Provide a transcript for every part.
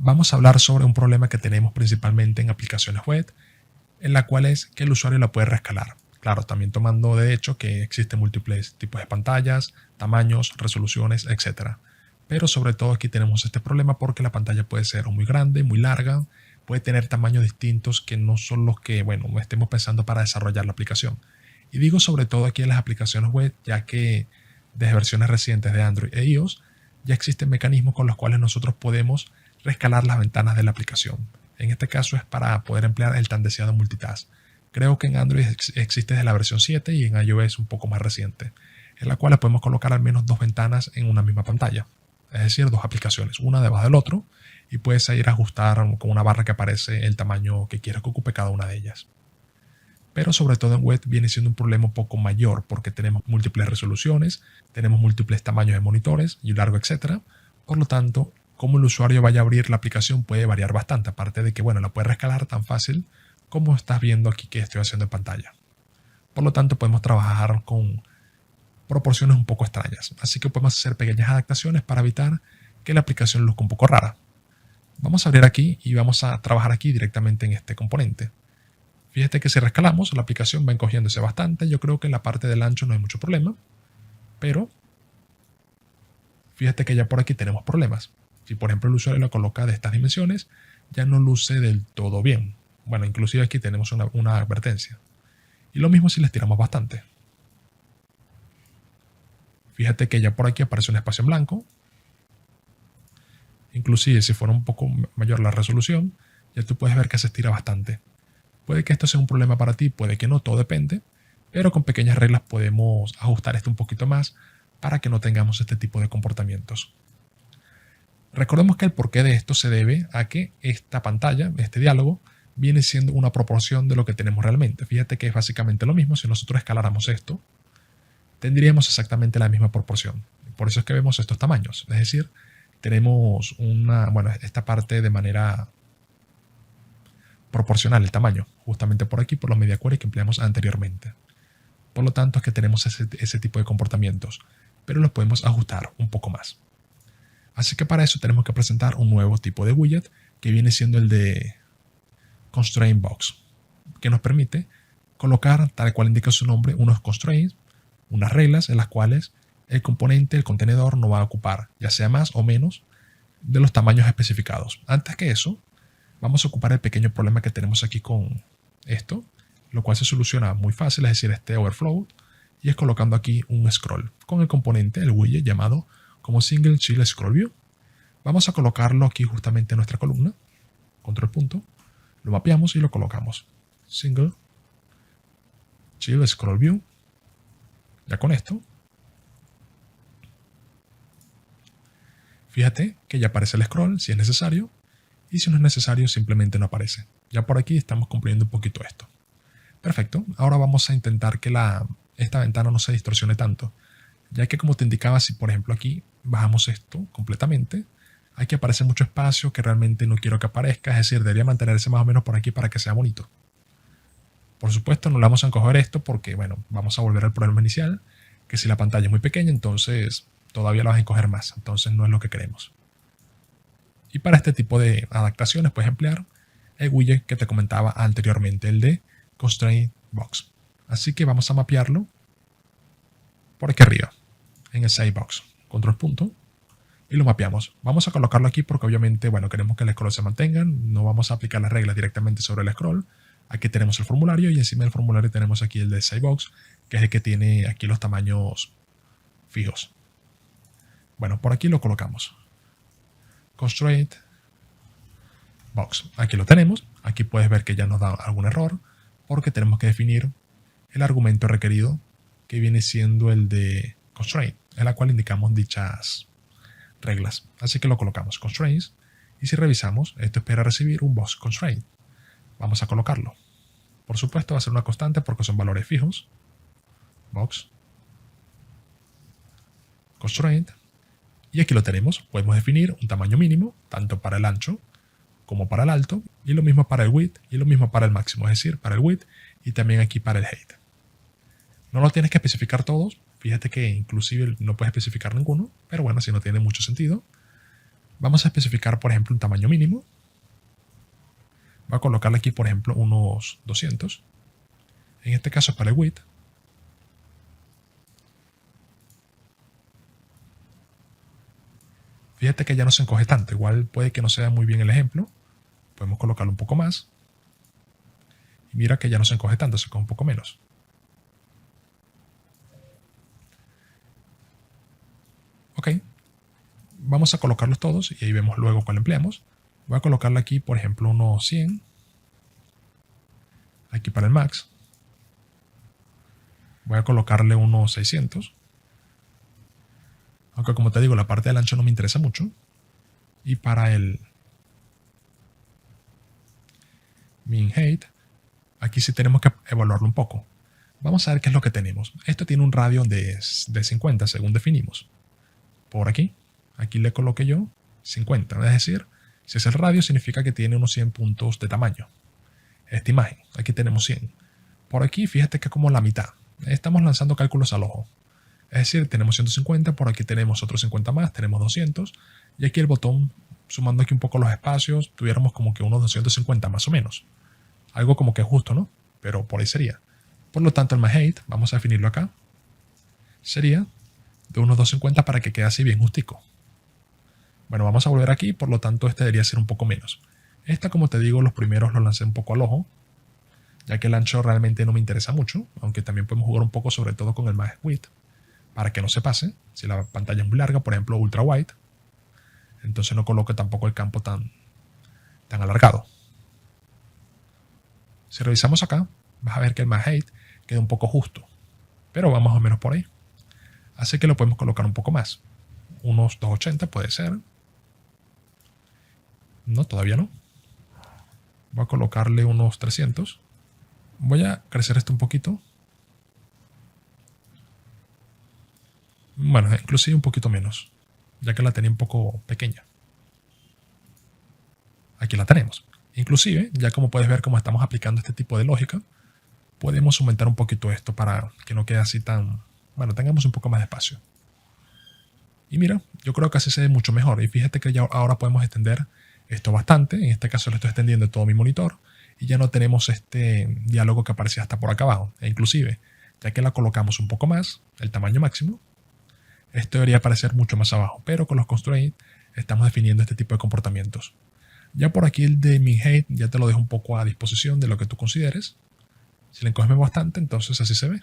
Vamos a hablar sobre un problema que tenemos principalmente en aplicaciones web, en la cual es que el usuario la puede reescalar. Claro, también tomando de hecho que existen múltiples tipos de pantallas, tamaños, resoluciones, etc. Pero sobre todo aquí tenemos este problema porque la pantalla puede ser muy grande, muy larga, puede tener tamaños distintos que no son los que, estemos pensando para desarrollar la aplicación. Y digo sobre todo aquí en las aplicaciones web, ya que desde versiones recientes de Android e iOS ya existen mecanismos con los cuales nosotros podemos reescalar las ventanas de la aplicación. En este caso es para poder emplear el tan deseado multitask. Creo que en Android existe desde la versión 7 y en iOS un poco más reciente, en la cual podemos colocar al menos dos ventanas en una misma pantalla. Es decir, dos aplicaciones, una debajo del otro, y puedes ir a ajustar con una barra que aparece el tamaño que quieres que ocupe cada una de ellas. Pero sobre todo en web viene siendo un problema un poco mayor porque tenemos múltiples resoluciones, tenemos múltiples tamaños de monitores y largo, etc. Por lo tanto, cómo el usuario vaya a abrir la aplicación puede variar bastante, aparte de que la puede reescalar tan fácil como estás viendo aquí que estoy haciendo en pantalla. Por lo tanto, podemos trabajar con proporciones un poco extrañas, así que podemos hacer pequeñas adaptaciones para evitar que la aplicación luzca un poco rara. Vamos a abrir aquí y vamos a trabajar aquí directamente en este componente. Fíjate que si reescalamos, la aplicación va encogiéndose bastante. Yo creo que en la parte del ancho no hay mucho problema, pero fíjate que ya por aquí tenemos problemas. Si por ejemplo el usuario lo coloca de estas dimensiones, ya no luce del todo bien. Bueno, inclusive aquí tenemos una advertencia. Y lo mismo si les tiramos bastante. Fíjate que ya por aquí aparece un espacio en blanco. Inclusive si fuera un poco mayor la resolución, ya tú puedes ver que se estira bastante. Puede que esto sea un problema para ti, puede que no, todo depende, pero con pequeñas reglas podemos ajustar esto un poquito más para que no tengamos este tipo de comportamientos. Recordemos que el porqué de esto se debe a que esta pantalla, este diálogo, viene siendo una proporción de lo que tenemos realmente. Fíjate que es básicamente lo mismo. Si nosotros escaláramos esto, tendríamos exactamente la misma proporción. Por eso es que vemos estos tamaños. Es decir, tenemos esta parte de manera proporcional el tamaño, justamente por aquí, por los media query que empleamos anteriormente. Por lo tanto es que tenemos ese tipo de comportamientos, pero los podemos ajustar un poco más. Así que para eso tenemos que presentar un nuevo tipo de widget que viene siendo el de Constraint Box, que nos permite colocar, tal cual indica su nombre, unos constraints, unas reglas en las cuales el componente, el contenedor, no va a ocupar, ya sea más o menos, de los tamaños especificados. Antes que eso, vamos a ocupar el pequeño problema que tenemos aquí con esto, lo cual se soluciona muy fácil, es decir, este overflow, y es colocando aquí un scroll con el componente, el widget llamado como Single Child Scroll View. Vamos a colocarlo aquí justamente en nuestra columna, control punto, lo mapeamos y lo colocamos. Single Child Scroll View. Ya con esto, fíjate que ya aparece el scroll si es necesario, y si no es necesario simplemente no aparece. Ya por aquí estamos cumpliendo un poquito esto. Perfecto, ahora vamos a intentar que esta ventana no se distorsione tanto, ya que como te indicaba, si por ejemplo aquí bajamos esto completamente, aquí aparece mucho espacio que realmente no quiero que aparezca, es decir, debería mantenerse más o menos por aquí para que sea bonito. Por supuesto no le vamos a encoger esto porque, vamos a volver al problema inicial, que si la pantalla es muy pequeña, entonces todavía la vas a encoger más, entonces no es lo que queremos. Y para este tipo de adaptaciones puedes emplear el widget que te comentaba anteriormente, el de Constraint Box. Así que vamos a mapearlo por aquí arriba, en el Save Box. Control punto, y lo mapeamos. Vamos a colocarlo aquí porque obviamente, queremos que el scroll se mantenga. No vamos a aplicar las reglas directamente sobre el scroll. Aquí tenemos el formulario y encima del formulario tenemos aquí el de Save Box, que es el que tiene aquí los tamaños fijos. Por aquí lo colocamos. Constraint Box. Aquí lo tenemos. Aquí puedes ver que ya nos da algún error porque tenemos que definir el argumento requerido que viene siendo el de constraint, en la cual indicamos dichas reglas. Así que lo colocamos constraints y si revisamos, esto espera recibir un box constraint. Vamos a colocarlo. Por supuesto va a ser una constante porque son valores fijos. Box constraint. Y aquí lo tenemos. Podemos definir un tamaño mínimo, tanto para el ancho como para el alto, y lo mismo para el width y lo mismo para el máximo, es decir, para el width y también aquí para el height. No lo tienes que especificar todos. Fíjate que inclusive no puedes especificar ninguno, pero si no tiene mucho sentido. Vamos a especificar, por ejemplo, un tamaño mínimo. Voy a colocarle aquí, por ejemplo, unos 200. En este caso para el width. Fíjate que ya no se encoge tanto. Igual puede que no sea muy bien el ejemplo. Podemos colocarlo un poco más. Y mira que ya no se encoge tanto, se encoge un poco menos. Ok. Vamos a colocarlos todos y ahí vemos luego cuál empleamos. Voy a colocarle aquí, por ejemplo, unos 100. Aquí para el max. Voy a colocarle unos 600. Aunque como te digo, la parte del ancho no me interesa mucho. Y para el min height, aquí sí tenemos que evaluarlo un poco. Vamos a ver qué es lo que tenemos. Esto tiene un radio de 50 según definimos. Por aquí. Aquí le coloqué yo 50. Es decir, si es el radio significa que tiene unos 100 puntos de tamaño. Esta imagen. Aquí tenemos 100. Por aquí fíjate que es como la mitad. Estamos lanzando cálculos al ojo. Es decir, tenemos 150, por aquí tenemos otros 50 más, tenemos 200. Y aquí el botón, sumando aquí un poco los espacios, tuviéramos como que unos 250 más o menos. Algo como que justo, ¿no? Pero por ahí sería. Por lo tanto, el max height, vamos a definirlo acá, sería de unos 250 para que quede así bien justico. Bueno, vamos a volver aquí, por lo tanto este debería ser un poco menos. Esta, como te digo, los primeros los lancé un poco al ojo, ya que el ancho realmente no me interesa mucho, aunque también podemos jugar un poco sobre todo con el max width, para que no se pase. Si la pantalla es muy larga, por ejemplo ultra wide, entonces no coloque tampoco el campo tan alargado. Si revisamos acá, vas a ver que el max height queda un poco justo, pero va más o menos por ahí. Así que lo podemos colocar un poco más. Unos 280 puede ser. No, todavía no. Voy a colocarle unos 300. Voy a crecer esto un poquito. Bueno, inclusive un poquito menos, ya que la tenía un poco pequeña. Aquí la tenemos. Inclusive, ya como puedes ver cómo estamos aplicando este tipo de lógica, podemos aumentar un poquito esto para que no quede así tan... Bueno, tengamos un poco más de espacio. Y mira, yo creo que así se ve mucho mejor. Y fíjate que ya ahora podemos extender esto bastante. En este caso lo estoy extendiendo todo mi monitor. Y ya no tenemos este diálogo que aparecía hasta por acá abajo. E inclusive, ya que la colocamos un poco más, el tamaño máximo, esto debería aparecer mucho más abajo. Pero con los constraints estamos definiendo este tipo de comportamientos. Ya por aquí el de min height ya te lo dejo un poco a disposición de lo que tú consideres. Si le encoges bastante, entonces así se ve.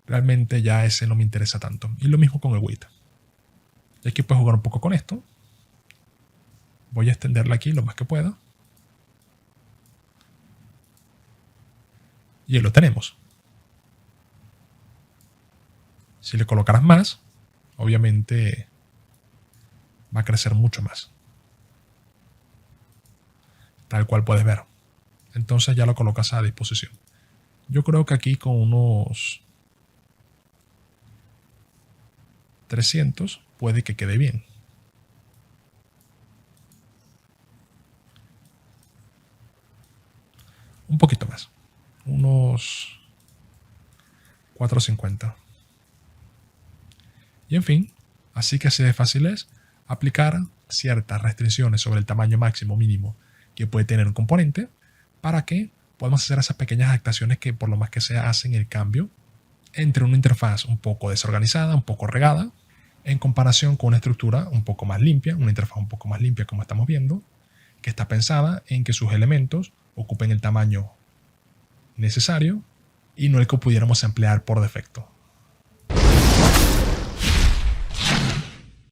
Realmente ya ese no me interesa tanto. Y lo mismo con el width. Y aquí puedes jugar un poco con esto. Voy a extenderla aquí lo más que pueda. Y ahí lo tenemos. Si le colocaras más, obviamente va a crecer mucho más. Tal cual puedes ver. Entonces ya lo colocas a disposición. Yo creo que aquí con unos 300 puede que quede bien. Un poquito más. Unos 450. Y en fin, así que así de fácil es aplicar ciertas restricciones sobre el tamaño máximo mínimo que puede tener un componente para que podamos hacer esas pequeñas adaptaciones que por lo más que sea hacen el cambio entre una interfaz un poco desorganizada, un poco regada, en comparación con una estructura un poco más limpia, una interfaz un poco más limpia como estamos viendo, que está pensada en que sus elementos ocupen el tamaño necesario y no el que pudiéramos emplear por defecto.